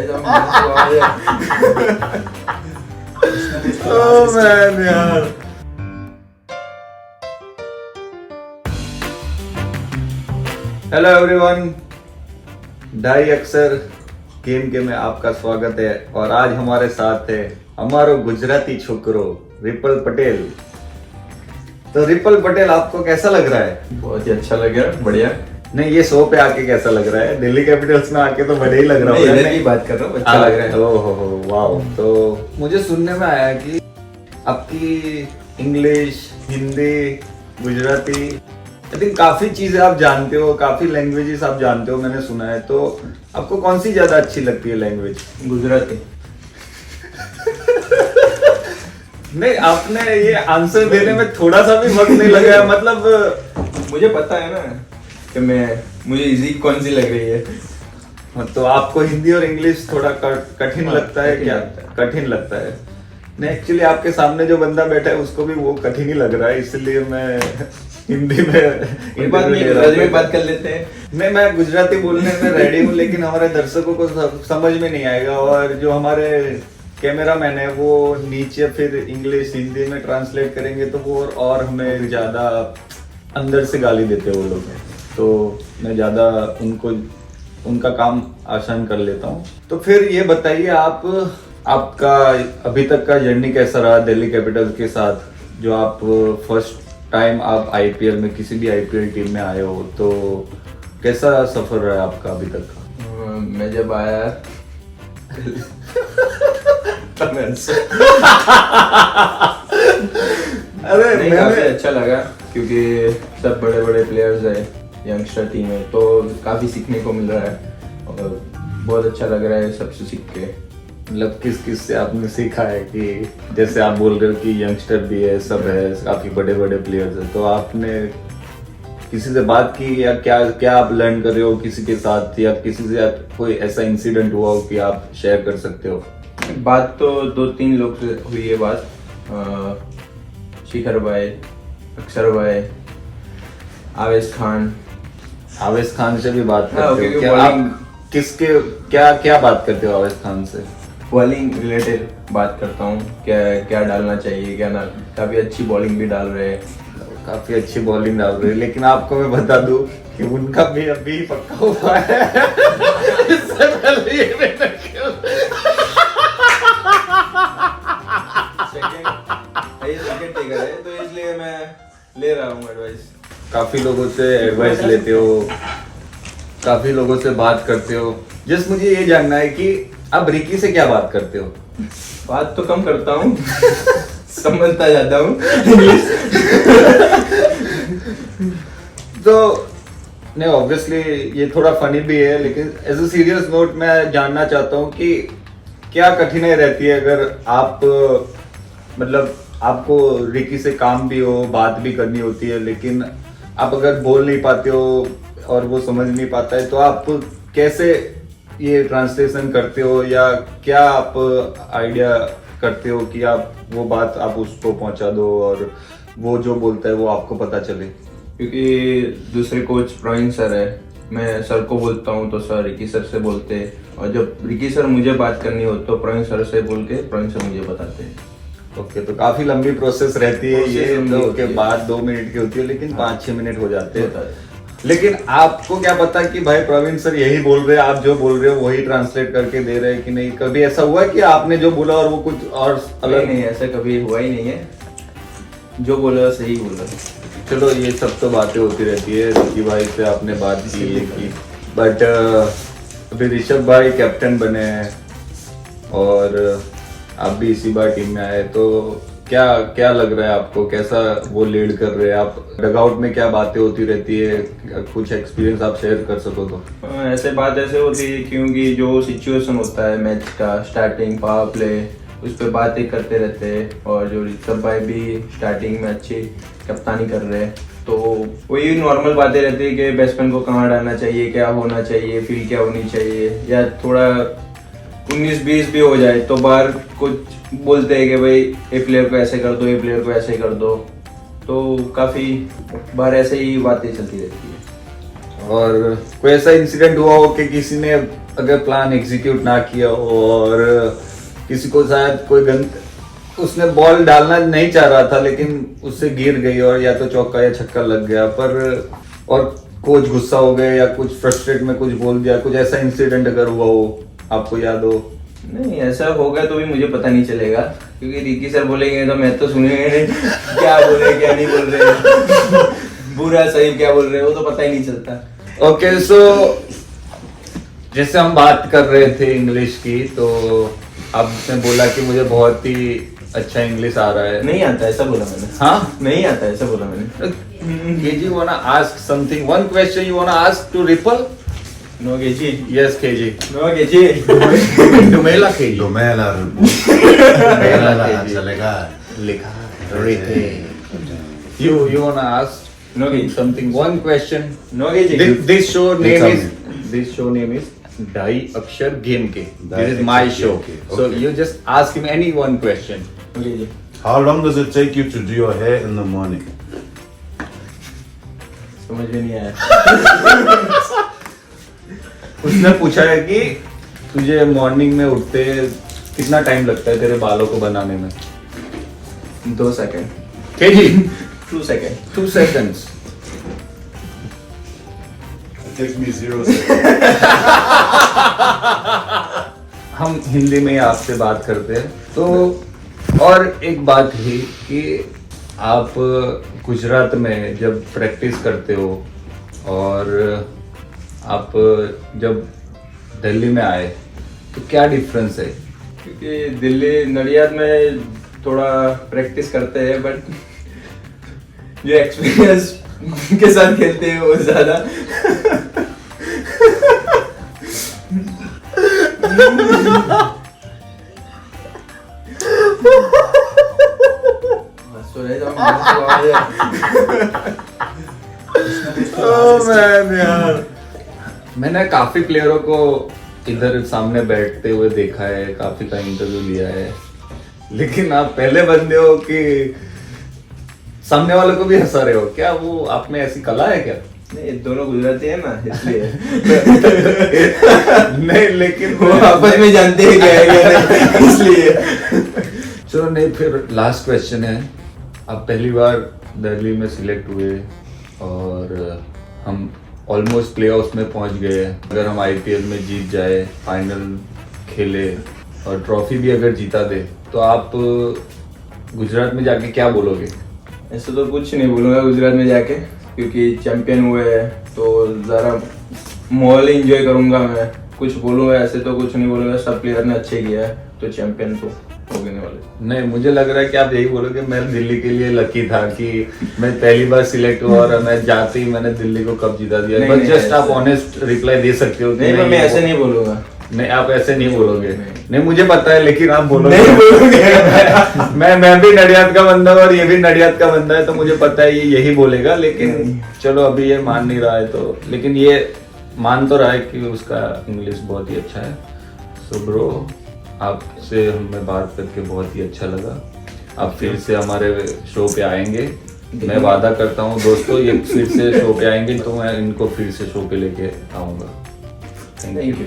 Oh man यार। Hello everyone, ढाई अक्सर गेम के में आपका स्वागत है। और आज हमारे साथ है हमारो गुजराती छोकरो रिपल पटेल। तो रिपल पटेल, आपको कैसा लग रहा है? बहुत ही अच्छा लग रहा है, बढ़िया। नहीं, ये शो पे आके कैसा लग रहा है? दिल्ली कैपिटल्स में आके तो बढ़िया ही लग रहा है। मैं बात कर रहा हूँ, अच्छा लग रहा है। ओहो वाओ। तो मुझे सुनने में आया कि आपकी English, Hindi, Gujarati, I think काफी चीजें आप जानते हो, काफी लैंग्वेजेस आप जानते हो, मैंने सुना है। तो आपको कौन सी ज्यादा अच्छी लगती है लैंग्वेज? गुजराती। नहीं, आपने ये आंसर देने में थोड़ा सा भी वक्त नहीं लगाया। मतलब मुझे पता है ना कि मुझे इजी कौन सी लग रही है। तो आपको हिंदी और इंग्लिश थोड़ा कठिन लगता है क्या? कठिन लगता है। नहीं, एक्चुअली आपके सामने जो बंदा बैठा है उसको भी वो कठिन ही लग रहा है, इसलिए मैं हिंदी में बात कर लेते हैं। नहीं, मैं गुजराती बोलने में रेडी हूँ, लेकिन हमारे दर्शकों को समझ में नहीं आएगा। और जो हमारे कैमरामैन है वो नीचे फिर इंग्लिश हिंदी में ट्रांसलेट करेंगे, तो वो और हमें ज्यादा अंदर से गाली देते वो लोग। तो मैं ज्यादा उनका काम आसान कर लेता हूँ। तो फिर ये बताइए, आपका अभी तक का जर्नी कैसा रहा दिल्ली कैपिटल्स के साथ? जो आप फर्स्ट टाइम आप आईपीएल में, किसी भी आईपीएल टीम में आए हो, तो कैसा सफर रहा आपका अभी तक का? मैं जब आया अरे नहीं, काफी अच्छा लगा, क्योंकि सब बड़े बड़े प्लेयर्स है, यंगस्टर टीम है, तो काफी सीखने को मिल रहा है और बहुत अच्छा लग रहा है सबसे सीख के। मतलब किस से आपने सीखा है? कि जैसे आप बोल रहे हो कि यंगस्टर भी है, सब है, काफी बड़े बड़े प्लेयर्स है, तो आपने किसी से बात की या क्या आप लर्न कर रहे हो किसी के साथ, या किसी से कोई ऐसा इंसिडेंट हुआ हो कि आप शेयर कर सकते हो? बात तो 2-3 लोग से हुई है बात। शिखर भाई, अक्षर भाई, आवेश खान से भी बात करते हो क्या? आप किसके क्या बात करते हो आवेश खान से? बॉलिंग रिलेटेड बात करता हूँ, क्या डालना चाहिए, क्या ना। काफी अच्छी बॉलिंग भी डाल रहे हैं। काफी अच्छी बॉलिंग डाल रहे हैं, लेकिन आपको मैं बता दूं कि उनका भी अभी पक्का हुआ है। इससे पहले ये सेकंड टेकर है, तो इसलिए मैं ले रहा हूँ एडवाइस। काफी लोगों से एडवाइस लेते हो, काफी लोगों से बात करते हो। जस्ट मुझे ये जानना है कि आप रिकी से क्या बात करते हो? बात तो कम करता हूँ, समझता जाता हूँ। तो नहीं, ऑब्वियसली ये थोड़ा फनी भी है, लेकिन एज अ सीरियस नोट मैं जानना चाहता हूँ कि क्या कठिनाई रहती है अगर आप, मतलब आपको रिकी से काम भी हो, बात भी करनी होती है, लेकिन आप अगर बोल नहीं पाते हो और वो समझ नहीं पाता है, तो आप कैसे ये ट्रांसलेशन करते हो, या क्या आप आइडिया करते हो कि आप वो बात आप उसको पहुंचा दो और वो जो बोलता है वो आपको पता चले? क्योंकि दूसरे कोच प्रवीण सर है, मैं सर को बोलता हूँ तो सर रिकी सर से बोलते हैं, और जब रिकी सर मुझे बात करनी हो तो प्रवीण सर से बोल के प्रवीण सर मुझे बताते हैं। ओके, तो काफी लंबी प्रोसेस रहती है ये, तो के बाद 2 मिनट की होती है, लेकिन 5-6 मिनट हो जाते हैं। लेकिन आपको क्या पता कि भाई प्रवीण सर यही बोल रहे हैं, आप जो बोल रहे हो वही ट्रांसलेट करके दे रहे हैं कि नहीं? कभी ऐसा हुआ कि आपने जो बोला और वो कुछ और अलग? नहीं, ऐसा कभी हुआ ही नहीं है, जो बोला सही बोला। चलो, ये सब तो बातें होती रहती है। रिकी भाई से आपने बात की, बट अभी ऋषभ भाई कैप्टन बने हैं और आप भी इसी बार टीम में आए, तो क्या लग रहा है आपको? कैसा वो लीड कर रहे हैं आप? डगआउट में क्या बातें होती रहती है? कुछ एक्सपीरियंस आप शेयर कर सको तो। ऐसे बात ऐसे होती है क्योंकि जो सिचुएशन होता है मैच का, स्टार्टिंग पावर प्ले, उस पर बातें करते रहते हैं, और जो ऋषभ भाई भी स्टार्टिंग में अच्छी कप्तानी कर रहे हैं, तो वही नॉर्मल बातें रहती है कि बैट्समैन को कहाँ डालना चाहिए, क्या होना चाहिए, फील्ड क्या होनी चाहिए, या थोड़ा 19-20 भी हो जाए तो बाहर कुछ बोलते हैं कि भाई ये प्लेयर को ऐसे कर दो, ये प्लेयर को ऐसे कर दो, तो काफी बार ऐसे ही बातें चलती रहती है। और कोई ऐसा इंसिडेंट हुआ हो कि किसी ने अगर प्लान एग्जीक्यूट ना किया हो और किसी को शायद कोई उसने बॉल डालना नहीं चाह रहा था लेकिन उससे गिर गई और या तो चौका या छक्का लग गया पर और कोच गुस्सा हो गए या कुछ फ्रस्ट्रेट में कुछ बोल दिया, कुछ ऐसा इंसिडेंट अगर हुआ हो आपको याद हो? नहीं, ऐसा होगा तो भी मुझे पता नहीं चलेगा क्योंकि रिकी सर बोलेंगे तो मैं तो सुनेंगे नहीं क्या बोल रहे क्या नहीं बोल रहे बुरा सही क्या बोल रहे वो तो पता ही नहीं चलता। ओके सो जैसे हम बात कर रहे थे इंग्लिश की तो आपने बोला कि मुझे बहुत ही अच्छा इंग्लिश आ रहा है। नहीं आता ऐसा बोला मैंने। हाँ नहीं आता ऐसा बोला मैंने। KG wanna ask something, one question you wanna ask to Ripal? No KG. Yes KG. No KG. Dumela KG. Dumela KG. चलेगा लिखा you wanna ask No KG. something, one question? No KG. This show name It's is this show name is Dhai Axar Game Ke. Dhai This is my Axar show. Game Ke. So Okay. you just ask him any one question. No KG. How long does it take you to do your hair in the morning? समझ में नहीं आया। उसने पूछा है कि तुझे morning में उठते कितना टाइम लगता है तेरे बालों को बनाने में? 2 second. KG 2 second. 2 seconds. It takes me 0 seconds. हम हिंदी में ही आपसे बात करते हैं तो और एक बात ही कि आप गुजरात में जब प्रैक्टिस करते हो और आप जब दिल्ली में आए तो क्या डिफरेंस है? क्योंकि दिल्ली नडियाद में थोड़ा प्रैक्टिस करते हैं बट जो एक्सपीरियंस के साथ खेलते हैं वो ज्यादा यार मैंने काफी प्लेयरों को इधर सामने बैठते हुए देखा है, काफी का इंटरव्यू लिया है, लेकिन आप पहले बंदे हो कि सामने वालों को भी हंसा रहे हो। क्या वो आप में ऐसी कला है क्या? नहीं, दोनों गुजराती है ना इसलिए नहीं लेकिन वो आपस में जानते हैं क्या है क्या नहीं, इसलिए। चलो नहीं, फिर लास्ट क्वेश्चन है। आप पहली बार दिल्ली में सिलेक्ट हुए और हम ऑलमोस्ट प्लेऑफ्स में पहुंच गए। अगर हम IPL में जीत जाए, फाइनल खेले और ट्रॉफी भी अगर जीता दे तो आप गुजरात में जाके क्या बोलोगे? ऐसे तो कुछ नहीं बोलूँगा गुजरात में जाके क्योंकि चैंपियन हुए हैं तो ज़रा माहौल एंजॉय करूँगा मैं। कुछ बोलूँगा ऐसे तो कुछ नहीं बोलूँगा, सब प्लेयर ने अच्छे किया है तो चैंपियन तो हो गए वाले। नहीं, मुझे लग रहा है कि आप यही बोलोगे मैं दिल्ली के लिए लकी था कि मैं पहली बार सिलेक्ट हुआ और मैं जाते ही मैंने दिल्ली को कप जिता दिया। बट जस्ट आप ऑनेस्ट रिप्लाई दे सकते हो। नहीं, मैं ऐसे नहीं बोलूँगा। नहीं, आप ऐसे नहीं बोलोगे। नहीं, मुझे पता है लेकिन आप बोलोगे। नहीं बोलोगे। मैं भी नडियाद का बंदा हूं और ये भी नडियाद का बंदा है तो मुझे पता है ये यही बोलेगा, लेकिन चलो अभी ये मान नहीं रहा है तो, लेकिन ये मान तो रहा है कि उसका इंग्लिश बहुत ही अच्छा है। सो ब्रो, आपसे हमें बात करके बहुत ही अच्छा लगा। आप फिर से हमारे शो पे आएंगे, मैं वादा करता हूँ दोस्तों, ये फिर से शो पे आएंगे तो मैं इनको फिर से शो पे लेके आऊंगा। Thank you.